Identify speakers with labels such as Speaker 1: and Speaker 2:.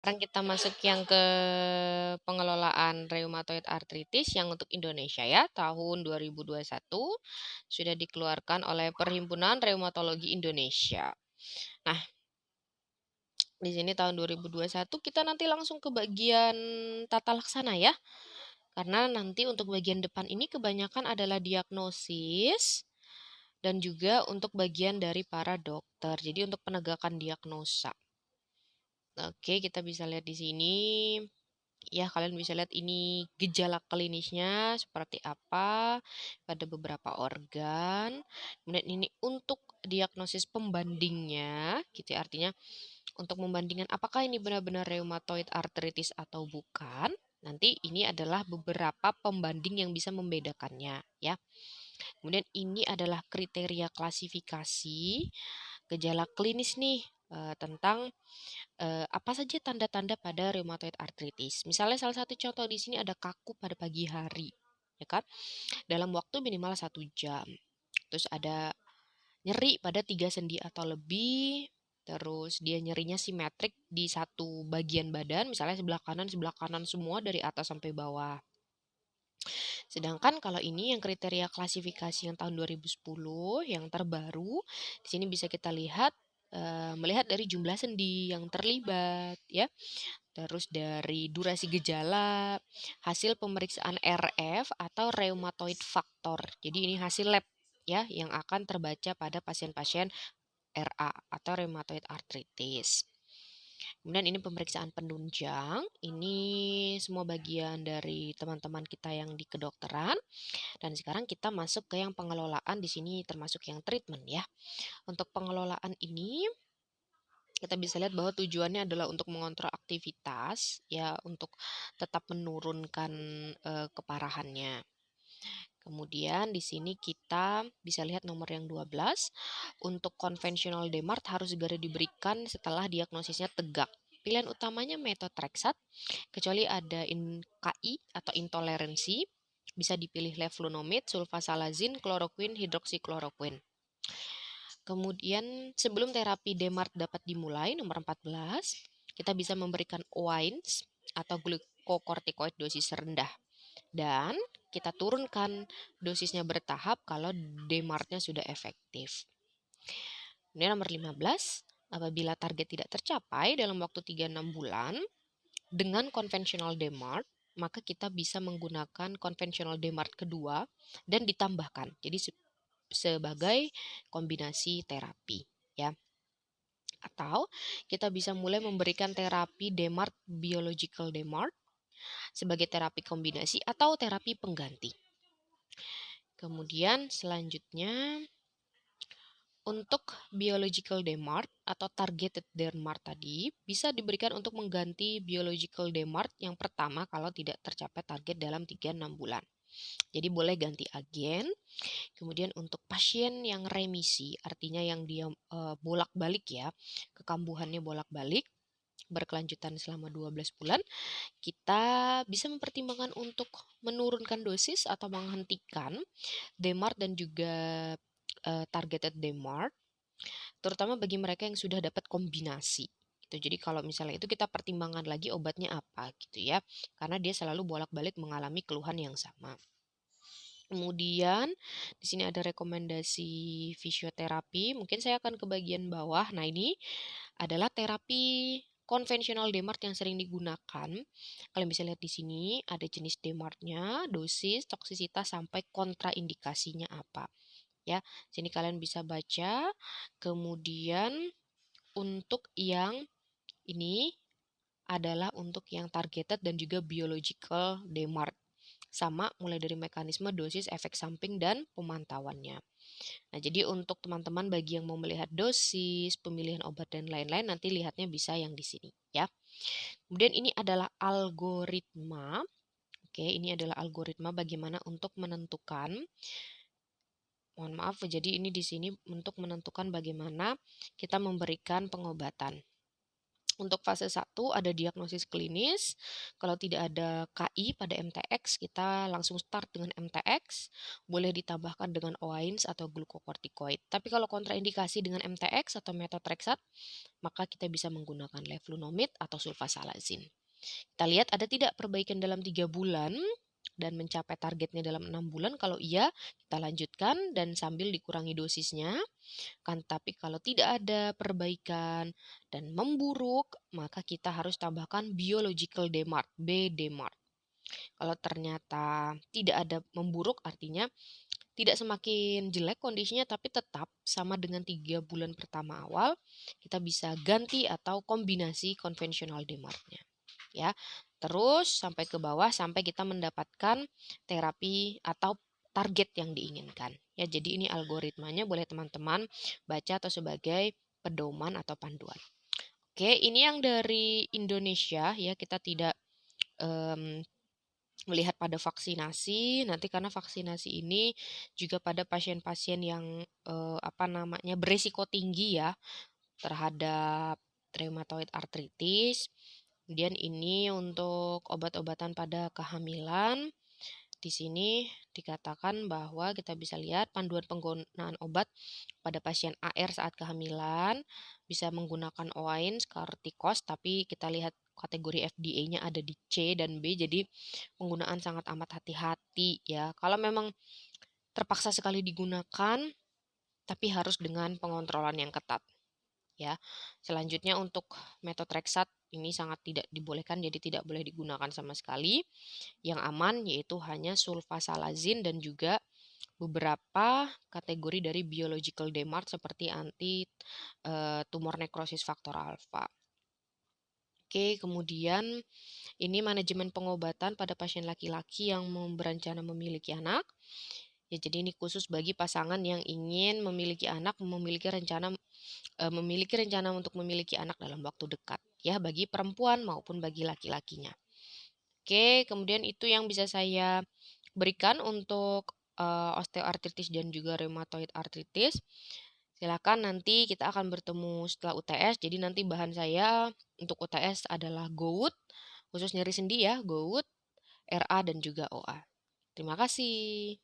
Speaker 1: Sekarang kita masuk yang ke pengelolaan rheumatoid arthritis yang untuk Indonesia ya, tahun 2021 sudah dikeluarkan oleh Perhimpunan Rheumatologi Indonesia. Nah, di sini tahun 2021 kita nanti langsung ke bagian tata laksana ya. Karena nanti untuk bagian depan ini kebanyakan adalah diagnosis dan juga untuk bagian dari para dokter. Jadi untuk penegakan diagnosa. Oke, kita bisa lihat di sini. Ya, kalian bisa lihat ini gejala klinisnya seperti apa pada beberapa organ. Kemudian ini untuk diagnosis pembandingnya, gitu ya. Artinya untuk membandingkan apakah ini benar-benar rheumatoid arthritis atau bukan. Nanti ini adalah beberapa pembanding yang bisa membedakannya, ya. Kemudian ini adalah kriteria klasifikasi gejala klinis nih tentang apa saja tanda-tanda pada rheumatoid arthritis. Misalnya salah satu contoh di sini ada kaku pada pagi hari, ya kan? Dalam waktu minimal 1 jam. Terus ada nyeri pada 3 sendi atau lebih. Terus dia nyerinya simetrik di satu bagian badan, misalnya sebelah kanan semua dari atas sampai bawah. Sedangkan kalau ini yang kriteria klasifikasi yang tahun 2010 yang terbaru, di sini bisa kita lihat melihat dari jumlah sendi yang terlibat ya. Terus dari durasi gejala, hasil pemeriksaan RF atau rheumatoid factor. Jadi ini hasil lab ya yang akan terbaca pada pasien-pasien RA atau rheumatoid arthritis. Kemudian ini pemeriksaan penunjang, ini semua bagian dari teman-teman kita yang di kedokteran. Dan sekarang kita masuk ke yang pengelolaan di sini termasuk yang treatment ya. Untuk pengelolaan ini kita bisa lihat bahwa tujuannya adalah untuk mengontrol aktivitas ya untuk tetap menurunkan keparahannya. Kemudian di sini kita bisa lihat nomor yang 12 untuk konvensional DMARD harus segera diberikan setelah diagnosisnya tegak. Pilihan utamanya methotrexate kecuali ada KI atau intoleransi bisa dipilih leflunomid, sulfasalazin, kloroquine, hidroksikloroquine. Kemudian sebelum terapi DMARD dapat dimulai, nomor 14, kita bisa memberikan OAINS atau glukokortikoid dosis rendah. Dan kita turunkan dosisnya bertahap kalau DMARD-nya sudah efektif. Kemudian nomor 15, apabila target tidak tercapai dalam waktu 3-6 bulan dengan konvensional DMARD, maka kita bisa menggunakan konvensional DMARD kedua dan ditambahkan. Jadi sebagai kombinasi terapi ya. Atau kita bisa mulai memberikan terapi DMARD biological DMARD sebagai terapi kombinasi atau terapi pengganti. Kemudian selanjutnya untuk biological DMARD atau targeted DMARD tadi bisa diberikan untuk mengganti biological DMARD yang pertama kalau tidak tercapai target dalam 3-6 bulan. Jadi boleh ganti agen. Kemudian untuk pasien yang remisi, artinya yang dia bolak-balik ya, kekambuhannya bolak-balik, berkelanjutan selama 12 bulan, kita bisa mempertimbangkan untuk menurunkan dosis atau menghentikan DMARD dan juga targeted DMARD, terutama bagi mereka yang sudah dapat kombinasi. Gitu. Jadi kalau misalnya itu kita pertimbangkan lagi obatnya apa gitu ya, karena dia selalu bolak-balik mengalami keluhan yang sama. Kemudian di sini ada rekomendasi fisioterapi. Mungkin saya akan ke bagian bawah. Nah, ini adalah terapi konvensional DMARD yang sering digunakan. Kalian bisa lihat di sini ada jenis DMARD-nya, dosis, toksisitas sampai kontraindikasinya apa. Ya, sini kalian bisa baca. Kemudian untuk yang ini adalah untuk yang targeted dan juga biological DMARD. Sama mulai dari mekanisme, dosis, efek samping, dan pemantauannya. Nah, jadi untuk teman-teman bagi yang mau melihat dosis, pemilihan obat, dan lain-lain, nanti lihatnya bisa yang di sini ya. Kemudian ini adalah algoritma. Oke, ini adalah algoritma bagaimana untuk menentukan, mohon maaf, jadi ini di sini untuk menentukan bagaimana kita memberikan pengobatan. Untuk fase 1 ada diagnosis klinis. Kalau tidak ada KI pada MTX, kita langsung start dengan MTX. Boleh ditambahkan dengan OAINS atau glukokortikoid. Tapi kalau kontraindikasi dengan MTX atau methotrexate, maka kita bisa menggunakan leflunomid atau sulfasalazin. Kita lihat ada tidak perbaikan dalam 3 bulan dan mencapai targetnya dalam 6 bulan. Kalau iya, kita lanjutkan dan sambil dikurangi dosisnya. Kan tapi kalau tidak ada perbaikan dan memburuk, maka kita harus tambahkan biological DMARD, BDMARD. Kalau ternyata tidak ada memburuk, artinya tidak semakin jelek kondisinya tapi tetap sama dengan 3 bulan pertama awal, kita bisa ganti atau kombinasi konvensional DMARD-nya. Ya, terus sampai ke bawah sampai kita mendapatkan terapi atau target yang diinginkan. Ya, jadi ini algoritmanya boleh teman-teman baca atau sebagai pedoman atau panduan. Oke, ini yang dari Indonesia ya, kita tidak melihat pada vaksinasi nanti karena vaksinasi ini juga pada pasien-pasien yang berisiko tinggi ya terhadap rheumatoid arthritis. Kemudian ini untuk obat-obatan pada kehamilan. Di sini dikatakan bahwa kita bisa lihat panduan penggunaan obat pada pasien AR saat kehamilan, bisa menggunakan OAINS, Corticos, tapi kita lihat kategori FDA-nya ada di C dan B, jadi penggunaan sangat amat hati-hati ya. Kalau memang terpaksa sekali digunakan, tapi harus dengan pengontrolan yang ketat ya. Selanjutnya untuk methotrexate ini sangat tidak dibolehkan, jadi tidak boleh digunakan sama sekali. Yang aman yaitu hanya sulfasalazin dan juga beberapa kategori dari biological DMARD seperti anti tumor nekrosis faktor alfa. Oke, kemudian ini manajemen pengobatan pada pasien laki-laki yang berencana memiliki anak. Ya, jadi ini khusus bagi pasangan yang ingin memiliki anak, memiliki rencana untuk memiliki anak dalam waktu dekat, ya, bagi perempuan maupun bagi laki-lakinya. Oke, kemudian itu yang bisa saya berikan untuk osteoartritis dan juga rheumatoid arthritis. Silakan nanti kita akan bertemu setelah UTS. Jadi nanti bahan saya untuk UTS adalah GOWOD, khusus nyeri sendi ya, GOWOD, RA dan juga OA. Terima kasih.